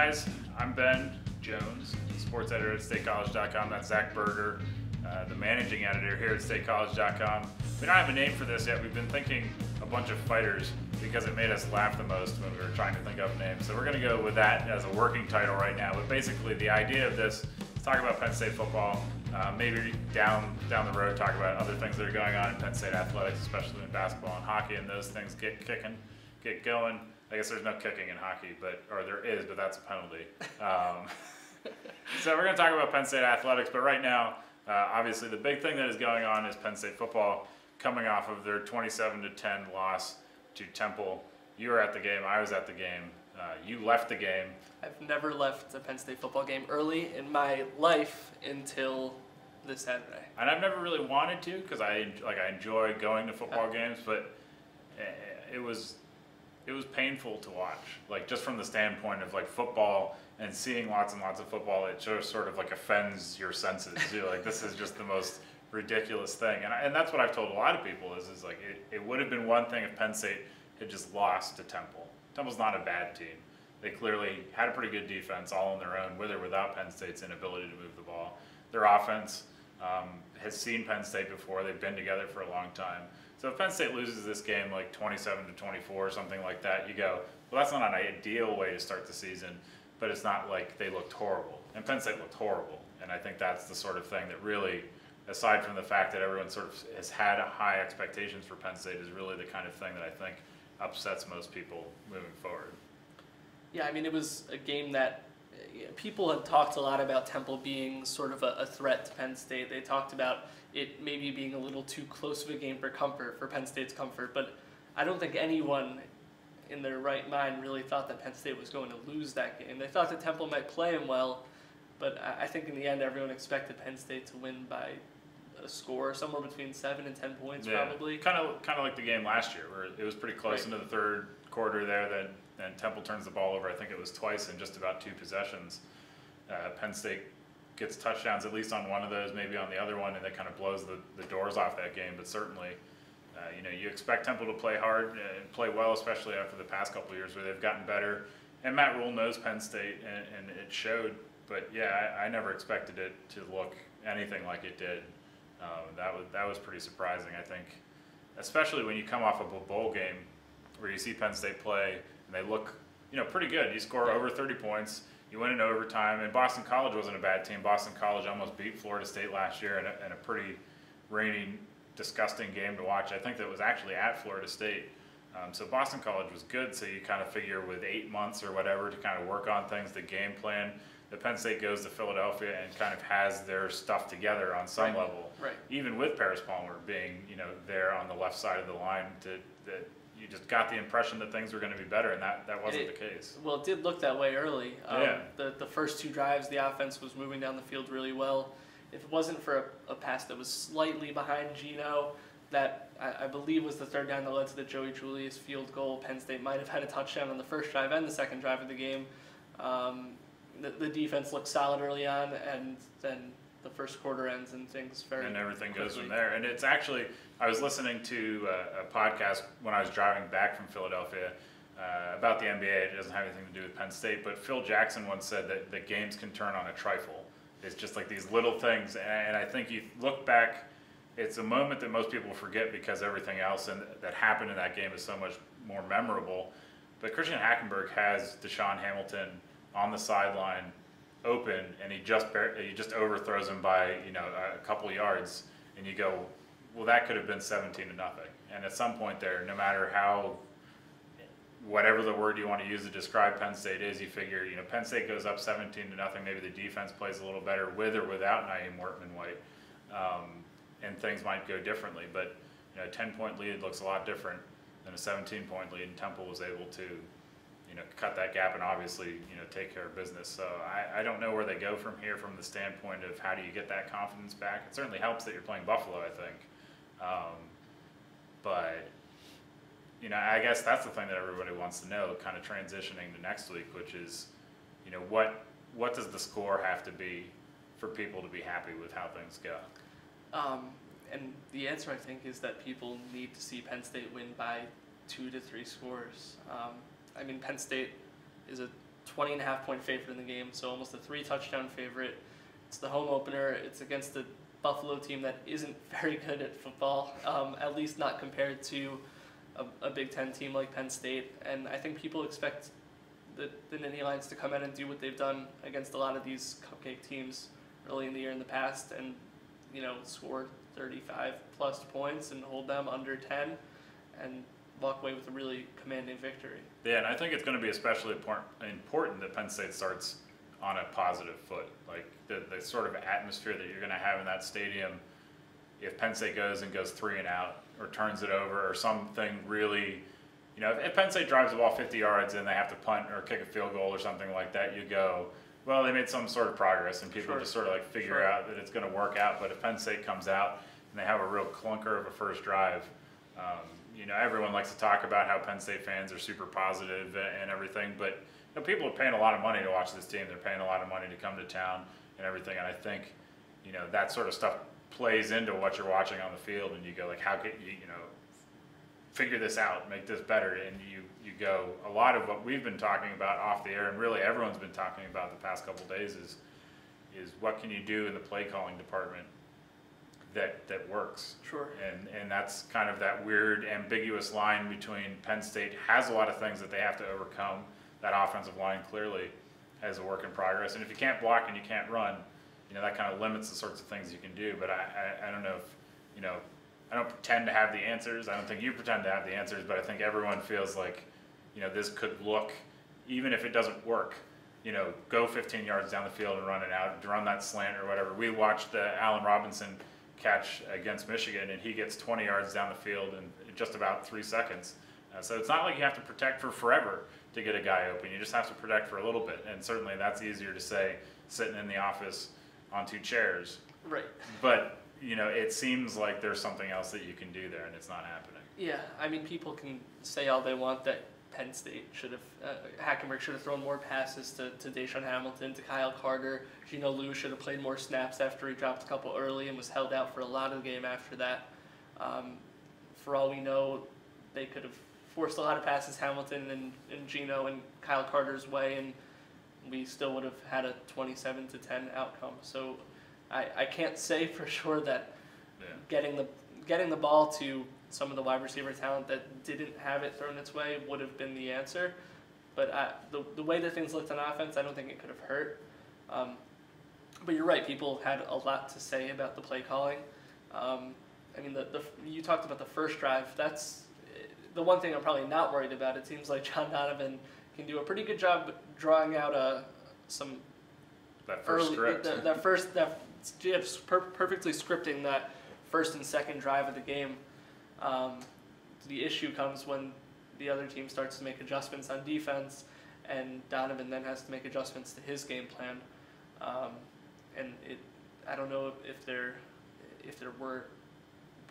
guys, I'm Ben Jones, sports editor at statecollege.com. That's Zach Berger, the managing editor here at statecollege.com. We don't have a name for this yet. We've been thinking a bunch of fighters because it made us laugh the most when we were trying to think of names. So we're going to go with that as a working title right now. But basically the idea of this is talk about Penn State football, maybe down the road talk about other things that are going on in Penn State athletics, especially in basketball and hockey, and those things get going. I guess there's no kicking in hockey, or there is, but that's a penalty. So we're going to talk about Penn State athletics, but right now, obviously the big thing that is going on is Penn State football coming off of their 27-10 loss to Temple. You were at the game, I was at the game. You left the game. I've never left a Penn State football game early in my life until this Saturday. And I've never really wanted to because I enjoy going to football games, but it was painful to watch. Like just from the standpoint of like football and seeing lots and lots of football, it just sort of like offends your senses. You're like, this is just the most ridiculous thing. And that's what I've told a lot of people is like it would have been one thing if Penn State had just lost to Temple. Temple's not a bad team. They clearly had a pretty good defense all on their own, with or without Penn State's inability to move the ball. Their offense has seen Penn State before. They've been together for a long time. So if Penn State loses this game like 27-24 or something like that, you go, well, that's not an ideal way to start the season, but it's not like they looked horrible. And Penn State looked horrible. And I think that's the sort of thing that really, aside from the fact that everyone sort of has had high expectations for Penn State, is really the kind of thing that I think upsets most people moving forward. Yeah, I mean, it was a game that people had talked a lot about Temple being sort of a threat to Penn State. They talked about it maybe being a little too close of a game for Penn State's comfort, but I don't think anyone in their right mind really thought that Penn State was going to lose that game. They thought that Temple might play them well, but I think in the end everyone expected Penn State to win by a score somewhere between 7 and 10 points, probably. Kind of like the game last year, where it was pretty close into the third quarter there. Then Temple turns the ball over. I think it was twice in just about 2 possessions. Penn State gets touchdowns at least on one of those, maybe on the other one, and that kind of blows the doors off that game. But certainly, you expect Temple to play hard and play well, especially after the past couple of years where they've gotten better. And Matt Rule knows Penn State, and it showed. But yeah, I never expected it to look anything like it did. That was pretty surprising, I think, especially when you come off of a bowl game where you see Penn State play and they look, pretty good. You score over 30 points, you win in overtime, and Boston College wasn't a bad team. Boston College almost beat Florida State last year in a pretty rainy, disgusting game to watch. I think that was actually at Florida State. So Boston College was good, so you kind of figure with 8 months or whatever to kind of work on things, the game plan, that Penn State goes to Philadelphia and kind of has their stuff together on some level. Right. Even with Paris Palmer being, there on the left side of the line, that you just got the impression that things were going to be better, and that wasn't the case. Well, it did look that way early. The first 2 drives, the offense was moving down the field really well. If it wasn't for a pass that was slightly behind Gino, that I believe was the third down that led to the Joey Julius field goal, Penn State might have had a touchdown on the first drive and the second drive of the game. The defense looked solid early on, and then the first quarter ends and things and everything goes from there. And it's actually, I was listening to a podcast when I was driving back from Philadelphia about the NBA. It doesn't have anything to do with Penn State, but Phil Jackson once said that games can turn on a trifle. It's just like these little things, and I think you look back, it's a moment that most people forget because everything else that happened in that game is so much more memorable. But Christian Hackenberg has Deshaun Hamilton on the sideline open, and he just overthrows him by a couple yards, and you go, well, that could have been 17-0. And at some point there, no matter how, whatever the word you want to use to describe Penn State is, you figure Penn State goes up 17-0. Maybe the defense plays a little better with or without Naeem Wortman-White, and things might go differently. But a 10-point lead looks a lot different than a 17-point lead, and Temple was able to cut that gap and obviously, take care of business. So I don't know where they go from here from the standpoint of how do you get that confidence back. It certainly helps that you're playing Buffalo, I think. But, I guess that's the thing that everybody wants to know, kind of transitioning to next week, which is, what does the score have to be for people to be happy with how things go? And the answer, I think, is that people need to see Penn State win by 2 to 3 scores. Penn State is a 20.5 point favorite in the game, so almost a 3-touchdown favorite. It's the home opener. It's against the Buffalo team that isn't very good at football, at least not compared to a Big Ten team like Penn State. And I think people expect the Nittany Lions to come in and do what they've done against a lot of these cupcake teams early in the year in the past, and score 35 plus points and hold them under 10 and walk away with a really commanding victory. Yeah, and I think it's going to be especially important that Penn State starts on a positive foot. Like the sort of atmosphere that you're going to have in that stadium, if Penn State goes 3 and out or turns it over or something really, if Penn State drives the ball 50 yards and they have to punt or kick a field goal or something like that, you go, well, they made some sort of progress, and people just sort of like figure out that it's going to work out. But if Penn State comes out and they have a real clunker of a first drive, everyone likes to talk about how Penn State fans are super positive and everything, but people are paying a lot of money to watch this team. They're paying a lot of money to come to town and everything, and I think that sort of stuff plays into what you're watching on the field, and you go like, how could you figure this out, make this better, and you go, a lot of what we've been talking about off the air, and really everyone's been talking about the past couple of days, is what can you do in the play calling department that works. Sure. And that's kind of that weird ambiguous line between Penn State has a lot of things that they have to overcome. That offensive line clearly has a work in progress, and if you can't block and you can't run, that kind of limits the sorts of things you can do. But I don't know if I don't pretend to have the answers. I don't think you pretend to have the answers, but I think everyone feels like this could look, even if it doesn't work, go 15 yards down the field and run it out, run that slant or whatever. We watched the Allen Robinson catch against Michigan, and he gets 20 yards down the field in just about 3 seconds. So it's not like you have to protect for forever to get a guy open. You just have to protect for a little bit, and certainly that's easier to say sitting in the office on 2 chairs. Right. But it seems like there's something else that you can do there, and it's not happening. Yeah, I mean, people can say all they want that Penn State should have, Hackenberg should have thrown more passes to Deshaun Hamilton, to Kyle Carter. Geno Lewis should have played more snaps after he dropped a couple early and was held out for a lot of the game after that. For all we know, they could have forced a lot of passes Hamilton and Geno and Kyle Carter's way, and we still would have had a 27-10 outcome. So I can't say for sure that getting the ball to some of the wide receiver talent that didn't have it thrown its way would have been the answer. But the way that things looked on offense, I don't think it could have hurt. But you're right, people had a lot to say about the play calling. I mean, you talked about the first drive. That's the one thing I'm probably not worried about. It seems like John Donovan can do a pretty good job drawing out some that first script. Perfectly scripting that first and second drive of the game. The issue comes when the other team starts to make adjustments on defense, and Donovan then has to make adjustments to his game plan. I don't know if there were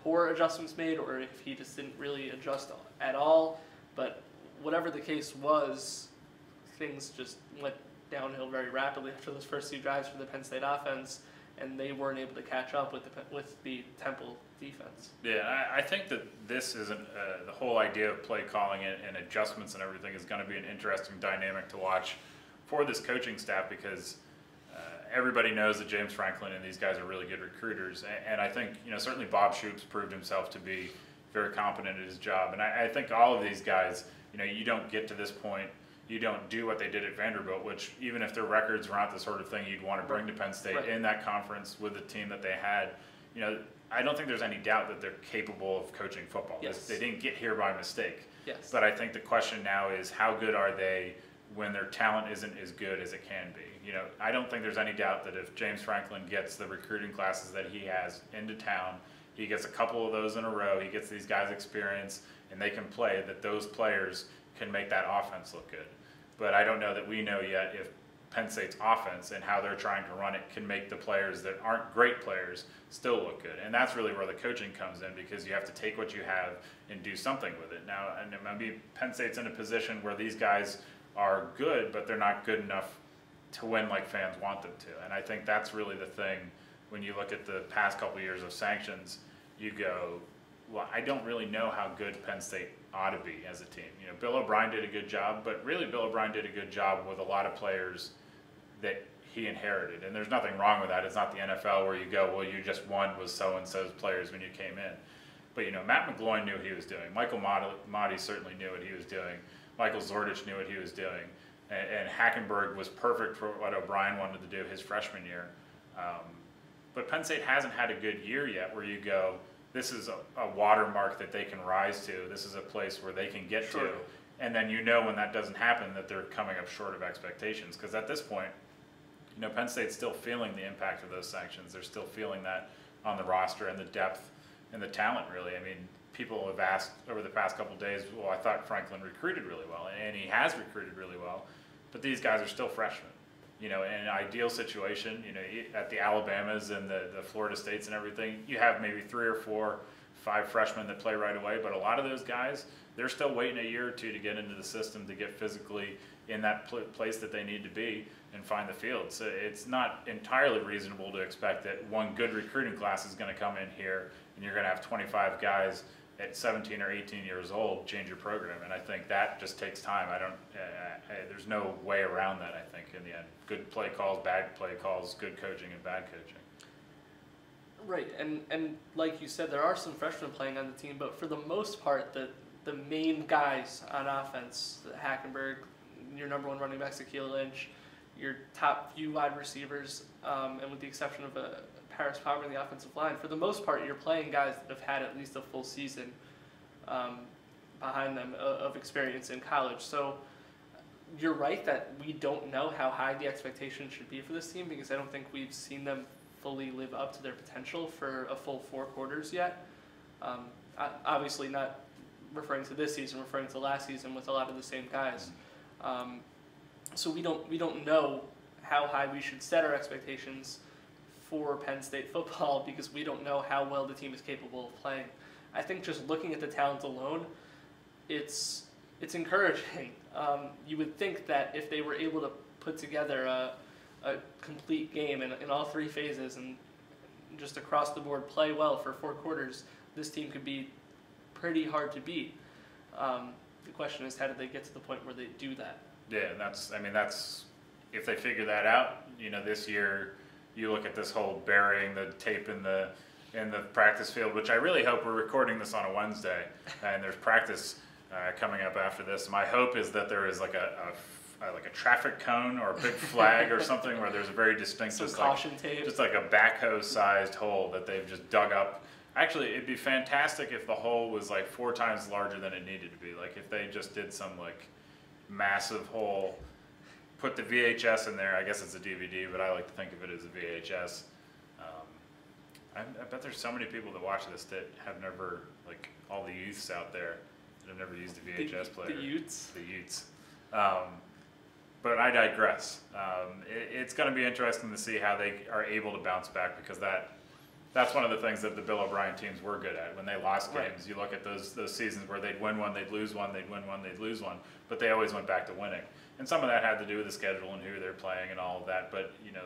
poor adjustments made or if he just didn't really adjust at all. But whatever the case was, things just went downhill very rapidly after those first 2 drives for the Penn State offense, and they weren't able to catch up with the Temple defense. Yeah, I think that this isn't the whole idea of play calling and adjustments and everything is going to be an interesting dynamic to watch for this coaching staff, because everybody knows that James Franklin and these guys are really good recruiters, and I think certainly Bob Shoop's proved himself to be very competent at his job, and I think all of these guys, you don't get to this point, you don't do what they did at Vanderbilt, which even if their records were not the sort of thing you'd want to bring to Penn State in that conference with the team that they had, I don't think there's any doubt that they're capable of coaching football. Yes. They didn't get here by mistake. Yes. But I think the question now is, how good are they when their talent isn't as good as it can be? I don't think there's any doubt that if James Franklin gets the recruiting classes that he has into town, he gets a couple of those in a row, he gets these guys experience, and they can play, that those players can make that offense look good. But I don't know that we know yet if Penn State's offense and how they're trying to run it can make the players that aren't great players still look good. And that's really where the coaching comes in, because you have to take what you have and do something with it. Now, and maybe Penn State's in a position where these guys are good, but they're not good enough to win like fans want them to. And I think that's really the thing. When you look at the past couple of years of sanctions, you go, well, I don't really know how good Penn State ought to be as a team. You know, Bill O'Brien did a good job, but really Bill O'Brien did a good job with a lot of players that he inherited. And there's nothing wrong with that. It's not the NFL where you go, well, you just won with so-and-so's players when you came in. But, you know, Matt McGloin knew what he was doing. Michael Motti certainly knew what he was doing. Michael Zordich knew what he was doing. And Hackenberg was perfect for what O'Brien wanted to do his freshman year. But Penn State hasn't had a good year yet where you go, this is a watermark that they can rise to. This is a place where they can get to. And then you know when that doesn't happen that they're coming up short of expectations. Because at this point, you know, Penn State's still feeling the impact of those sanctions. They're still feeling that on the roster and the depth and the talent, really. I mean, people have asked over the past couple of days, well, I thought Franklin recruited really well, and he has recruited really well, but these guys are still freshmen. You know, in an ideal situation, you know, at the Alabamas and the Florida States and everything, you have maybe 3 or 4, 5 freshmen that play right away, but a lot of those guys, they're still waiting a year or two to get into the system, to get physically in that place that they need to be and find the field. So it's not entirely reasonable to expect that one good recruiting class is going to come in here and you're going to have 25 guys at 17 or 18 years old change your program. And I think that just takes time. There's no way around that, I think, in the end. Good play calls, bad play calls, good coaching and bad coaching. Right, and like you said, there are some freshmen playing on the team, but for the most part, the main guys on offense, Hackenberg, your number 1 running back, Shaquille Lynch, your top few wide receivers, and with the exception of Paris Palmer in the offensive line, for the most part, you're playing guys that have had at least a full season behind them of experience in college. So you're right that we don't know how high the expectation should be for this team, because I don't think we've seen them fully live up to their potential for a full 4 quarters yet. Obviously not referring to this season, referring to last season with a lot of the same guys. So we don't know how high we should set our expectations for Penn State football, because we don't know how well the team is capable of playing. I think just looking at the talent alone, it's encouraging. You would think that if they were able to put together a complete game in all 3 phases and just across the board play well for 4 quarters, this team could be pretty hard to beat. The question is, how do they get to the point where they do that? Yeah, and that's if they figure that out. You know, this year you look at this whole burying the tape in the practice field, which I really hope, we're recording this on a Wednesday, and there's practice coming up after this. My hope is that there is like a traffic cone or a big flag or something where there's a very distinct, some caution tape, just like a backhoe-sized hole that they've just dug up. Actually, it'd be fantastic if the hole was like 4 times larger than it needed to be. Like if they just did some like massive hole, put the VHS in there. I guess it's a DVD, but I like to think of it as a VHS. I bet there's so many people that watch this that have never, like all the youths out there that have never used a VHS player. The youths? The youths. But I digress. It's going to be interesting to see how they are able to bounce back, because that's one of the things that the Bill O'Brien teams were good at. When they lost games, right, you look at those seasons where they'd win one, they'd lose one, they'd win one, they'd lose one, but they always went back to winning. And some of that had to do with the schedule and who they're playing and all of that. But you know,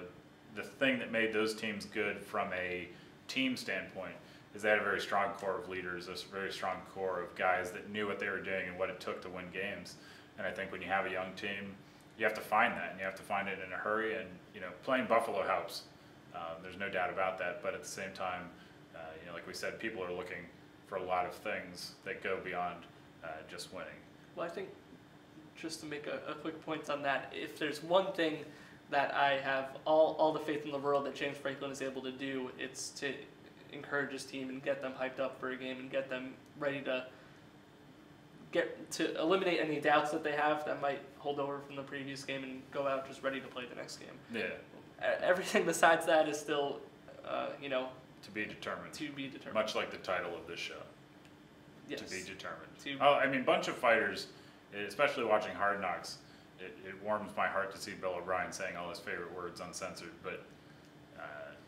the thing that made those teams good from a team standpoint is they had a very strong core of leaders, a very strong core of guys that knew what they were doing and what it took to win games. And I think when you have a young team, you have to find that, and you have to find it in a hurry. And you know, playing Buffalo helps. There's no doubt about that. But at the same time, you know, like we said, people are looking for a lot of things that go beyond just winning. Well, I think just to make a quick point on that, if there's one thing that I have all the faith in the world that James Franklin is able to do, it's to encourage his team and get them hyped up for a game and get them ready to eliminate any doubts that they have that might hold over from the previous game and go out just ready to play the next game. Yeah. Everything besides that is still, you know, to be determined. To be determined. Much like the title of this show. Yes. To be determined. I mean, bunch of fighters, especially watching Hard Knocks, it warms my heart to see Bill O'Brien saying all his favorite words uncensored. But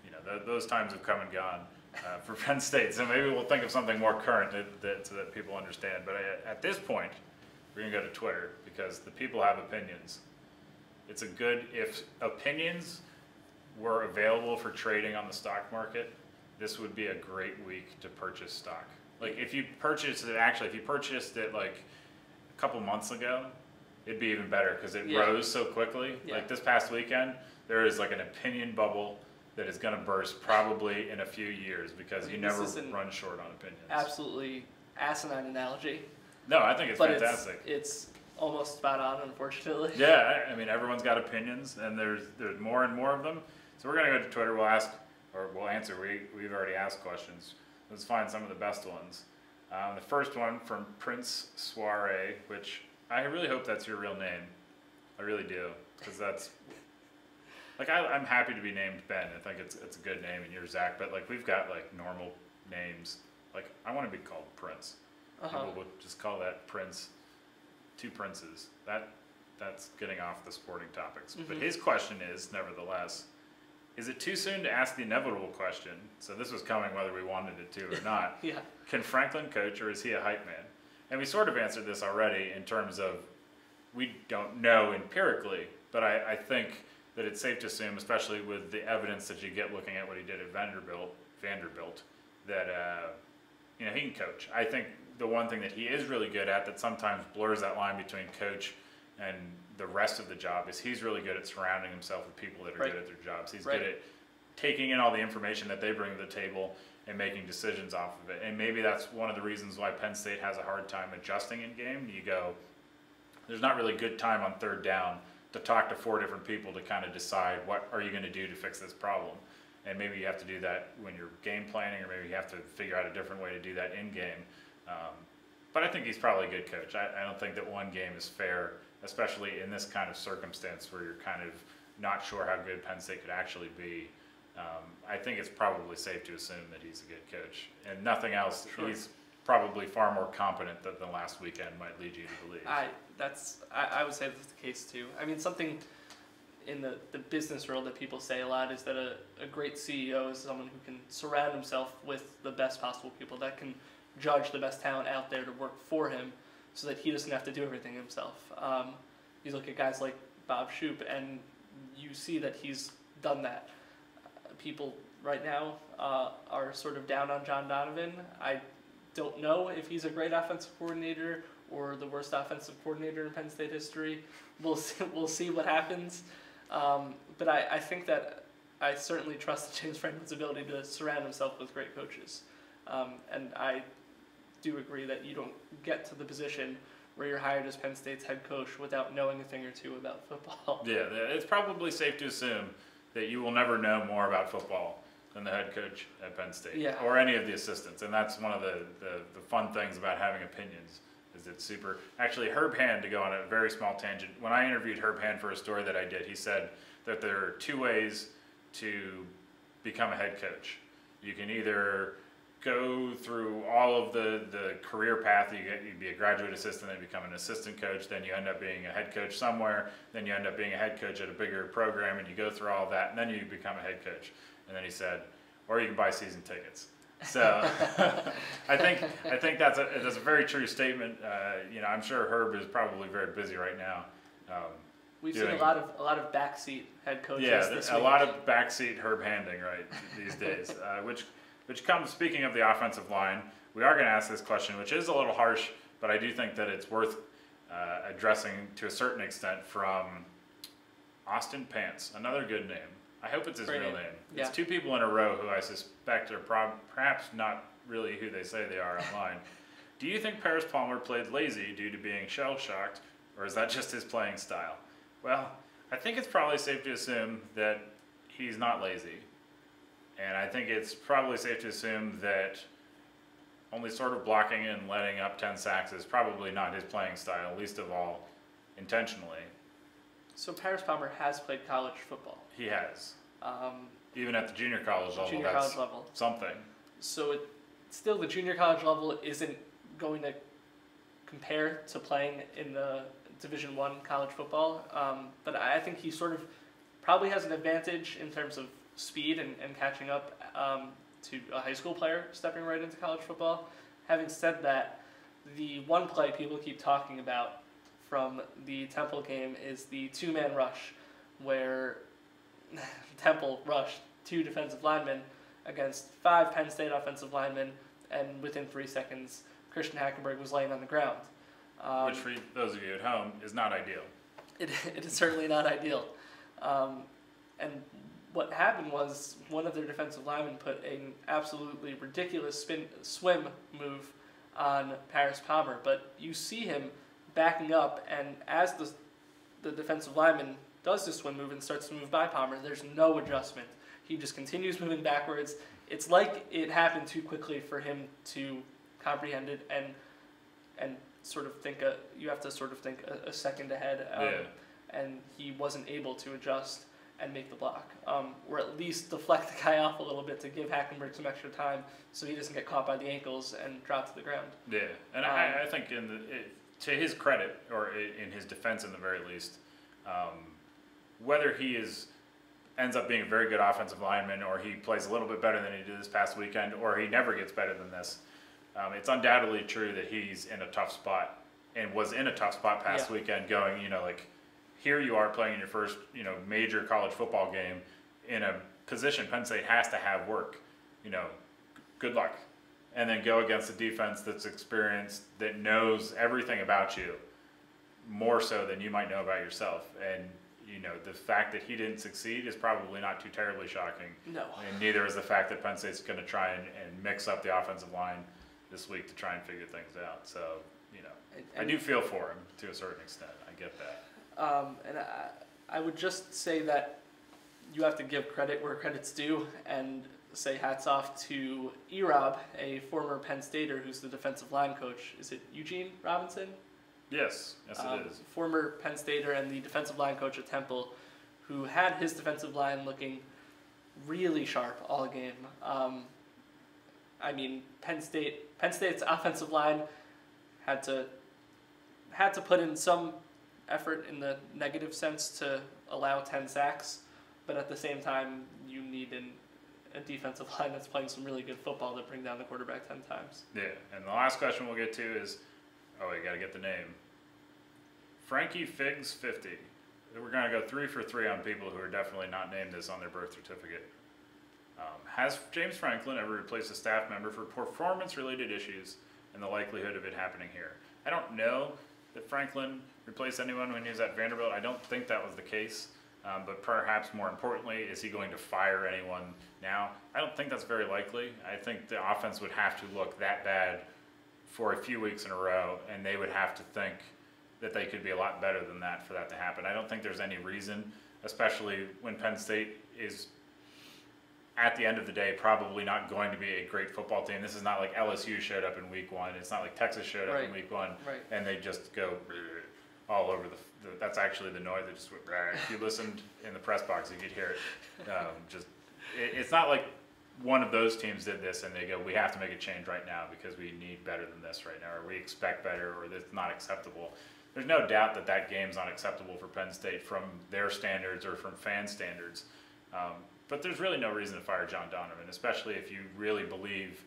you know, those times have come and gone for Penn State. So maybe we'll think of something more current so that people understand. But at this point, we're gonna go to Twitter, because the people have opinions. It's a good, if opinions were available for trading on the stock market, this would be a great week to purchase stock. Like if you purchased it like a couple months ago, it'd be even better because it rose so quickly. Yeah. Like this past weekend, there is like an opinion bubble that is going to burst probably in a few years because you never run short on opinions. Absolutely asinine analogy. No, I think it's but fantastic. It's almost spot on, unfortunately. Yeah, I mean everyone's got opinions, and there's more and more of them. So we're going to go to Twitter. We'll answer. We've already asked questions. Let's find some of the best ones. The first one from Prince Soiree, which I really hope that's your real name. I really do, because that's like I'm happy to be named Ben. I think it's a good name, and you're Zach. But like we've got like normal names. Like I want to be called Prince. People would just call that Prince. Two princes. That's getting off the sporting topics. But his question is, nevertheless, is it too soon to ask the inevitable question? So this was coming whether we wanted it to or not. Yeah. Can Franklin coach, or is he a hype man? And we sort of answered this already in terms of we don't know empirically, but I think that it's safe to assume, especially with the evidence that you get looking at what he did at Vanderbilt, that he can coach. I think the one thing that he is really good at that sometimes blurs that line between coach and the rest of the job is he's really good at surrounding himself with people that are good at their jobs. He's good at taking in all the information that they bring to the table and making decisions off of it. And maybe that's one of the reasons why Penn State has a hard time adjusting in game. You go, there's not really good time on third down to talk to 4 different people to kind of decide what are you going to do to fix this problem. And maybe you have to do that when you're game planning, or maybe you have to figure out a different way to do that in game. But I think he's probably a good coach. I don't think that one game is fair, especially in this kind of circumstance where you're kind of not sure how good Penn State could actually be. I think it's probably safe to assume that he's a good coach. And nothing else, he's probably far more competent than the last weekend might lead you to believe. I would say that's the case too. I mean, something in the business world that people say a lot is that a great CEO is someone who can surround himself with the best possible people that can judge the best talent out there to work for him so that he doesn't have to do everything himself. You look at guys like Bob Shoop and you see that he's done that. People right now are sort of down on John Donovan. I don't know if he's a great offensive coordinator or the worst offensive coordinator in Penn State history. We'll see what happens. But I think that I certainly trust James Franklin's ability to surround himself with great coaches. And I do agree that you don't get to the position where you're hired as Penn State's head coach without knowing a thing or two about football. Yeah, it's probably safe to assume that you will never know more about football than the head coach at Penn State, or any of the assistants. And that's one of the fun things about having opinions. Is it's super. Actually, Herb Hand, to go on a very small tangent, when I interviewed Herb Hand for a story that I did, he said that there are 2 ways to become a head coach. You can either go through all of the career path. You'd be a graduate assistant, then become an assistant coach, then you end up being a head coach somewhere, then you end up being a head coach at a bigger program, and you go through all of that, and then you become a head coach. And then he said, or you can buy season tickets. So I think that's a very true statement. I'm sure Herb is probably very busy right now. We've seen a lot of backseat head coaches. Yeah, this a week. lot of backseat Herb Handing these days. Which comes, speaking of the offensive line, we are going to ask this question, which is a little harsh, but I do think that it's worth addressing to a certain extent, from Austin Pants, another good name. I hope it's his real name. Yeah. It's 2 people in a row who I suspect are perhaps not really who they say they are online. Do you think Paris Palmer played lazy due to being shell-shocked, or is that just his playing style? Well, I think it's probably safe to assume that he's not lazy. And I think it's probably safe to assume that only sort of blocking and letting up 10 sacks is probably not his playing style, least of all intentionally. So Paris Palmer has played college football. He has. Even at the junior college level, that's something. So still the junior college level isn't going to compare to playing in the Division I college football. But I think he sort of probably has an advantage in terms of speed and catching up to a high school player stepping right into college football. Having said that, the one play people keep talking about from the Temple game is the 2-man rush, where Temple rushed 2 defensive linemen against 5 Penn State offensive linemen, and within 3 seconds, Christian Hackenberg was laying on the ground. Which, for those of you at home, is not ideal. It is certainly not ideal. And what happened was one of their defensive linemen put an absolutely ridiculous swim move on Paris Palmer. But you see him backing up, and as the defensive lineman does this swim move and starts to move by Palmer, there's no adjustment. He just continues moving backwards. It's like it happened too quickly for him to comprehend it and sort of think you have to sort of think a second ahead. And he wasn't able to adjust and make the block, or at least deflect the guy off a little bit to give Hackenberg some extra time so he doesn't get caught by the ankles and drop to the ground. Yeah, and I think to his credit, or in his defense in the very least, whether he ends up being a very good offensive lineman, or he plays a little bit better than he did this past weekend, or he never gets better than this, it's undoubtedly true that he's in a tough spot, and was in a tough spot past weekend going, here you are playing in your first, major college football game in a position Penn State has to have work. Good luck. And then go against a defense that's experienced, that knows everything about you, more so than you might know about yourself. And, the fact that he didn't succeed is probably not too terribly shocking. No. And neither is the fact that Penn State's going to try and mix up the offensive line this week to try and figure things out. So, I do feel for him to a certain extent. I get that. And I would just say that you have to give credit where credit's due, and say hats off to Erob, a former Penn Stater who's the defensive line coach. Is it Eugene Robinson? Yes, it is. Former Penn Stater and the defensive line coach at Temple, who had his defensive line looking really sharp all game. Penn State's offensive line had to put in some effort in the negative sense to allow 10 sacks, but at the same time, you need a defensive line that's playing some really good football to bring down the quarterback 10 times. Yeah, and the last question we'll get to is, you got to get the name. Frankie Figs 50. We're going to go 3 for 3 on people who are definitely not named this on their birth certificate. Has James Franklin ever replaced a staff member for performance-related issues and the likelihood of it happening here? I don't know that Franklin replaced anyone when he was at Vanderbilt. I don't think that was the case. But perhaps more importantly, is he going to fire anyone now? I don't think that's very likely. I think the offense would have to look that bad for a few weeks in a row, and they would have to think that they could be a lot better than that for that to happen. I don't think there's any reason, especially when Penn State is, at the end of the day, probably not going to be a great football team. This is not like LSU showed up in week 1. It's not like Texas showed up in week 1, and they just go all over that's actually the noise that just went. If you listened in the press box, you could hear it. It's not like one of those teams did this and they go, we have to make a change right now because we need better than this right now, or we expect better, or it's not acceptable. There's no doubt that game's unacceptable for Penn State from their standards or from fan standards. But there's really no reason to fire John Donovan, especially if you really believe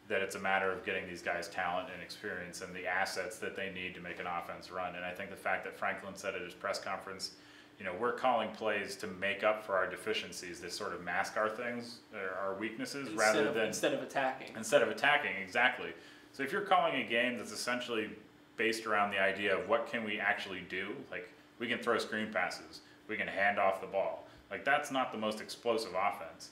that it's a matter of getting these guys talent and experience and the assets that they need to make an offense run. And I think the fact that Franklin said at his press conference, we're calling plays to make up for our deficiencies, to sort of mask our things, our weaknesses, instead of attacking. Instead of attacking, exactly. So if you're calling a game that's essentially based around the idea of what can we actually do, like we can throw screen passes, we can hand off the ball, like that's not the most explosive offense.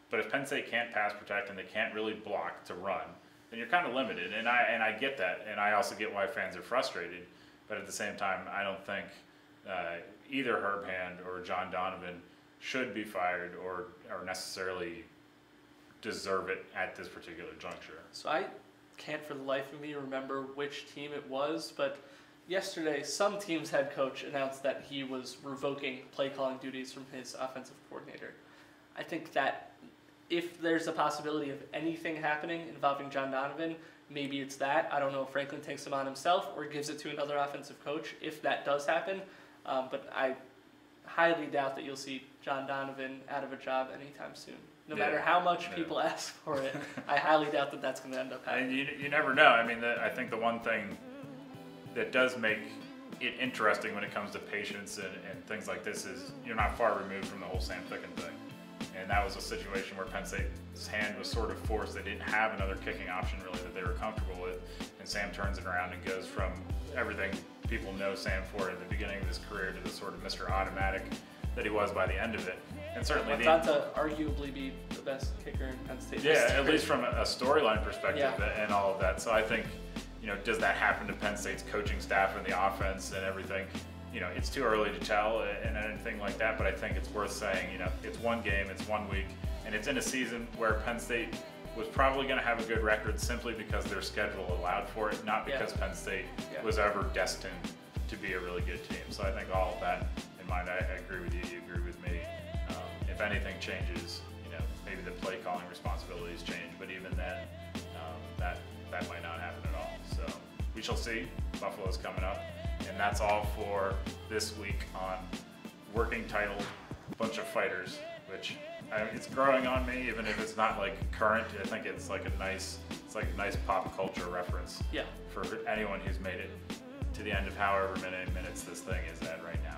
But if Penn State can't pass protect and they can't really block to run, then you're kind of limited. And I get that, and I also get why fans are frustrated. But at the same time, I don't think either Herb Hand or John Donovan should be fired or necessarily deserve it at this particular juncture. So I can't for the life of me remember which team it was, but yesterday some team's head coach announced that he was revoking play calling duties from his offensive coordinator. I think that if there's a possibility of anything happening involving John Donovan, maybe it's that. I don't know if Franklin takes him on himself or gives it to another offensive coach if that does happen. But I highly doubt that you'll see John Donovan out of a job anytime soon. No matter how much people ask for it, I highly doubt that that's going to end up happening. And you never know. I mean, I think the one thing that does make it interesting when it comes to patience and things like this is you're not far removed from the whole Sam Ficken thing. And that was a situation where Penn State's hand was sort of forced. They didn't have another kicking option really that they were comfortable with. And Sam turns it around and goes from everything people know Sam for at the beginning of his career to the sort of Mr. Automatic that he was by the end of it. And certainly I thought to arguably be the best kicker in Penn State yeah, history. at least from a storyline perspective Yeah. and all of that. So I think, does that happen to Penn State's coaching staff and the offense and everything? It's too early to tell and anything like that, but I think it's worth saying, it's one game, it's 1 week, and it's in a season where Penn State was probably going to have a good record simply because their schedule allowed for it, not because Penn State was ever destined to be a really good team. So I think all of that in mind, I agree with you, you agree with me. If anything changes, maybe the play calling responsibilities change, but even then, that might not happen at all. So we shall see. Buffalo's coming up. And that's all for this week on Working Title Bunch of Fighters, which it's growing on me, even if it's not like current. I think it's like a nice pop culture reference for anyone who's made it to the end of however many minutes this thing is at right now.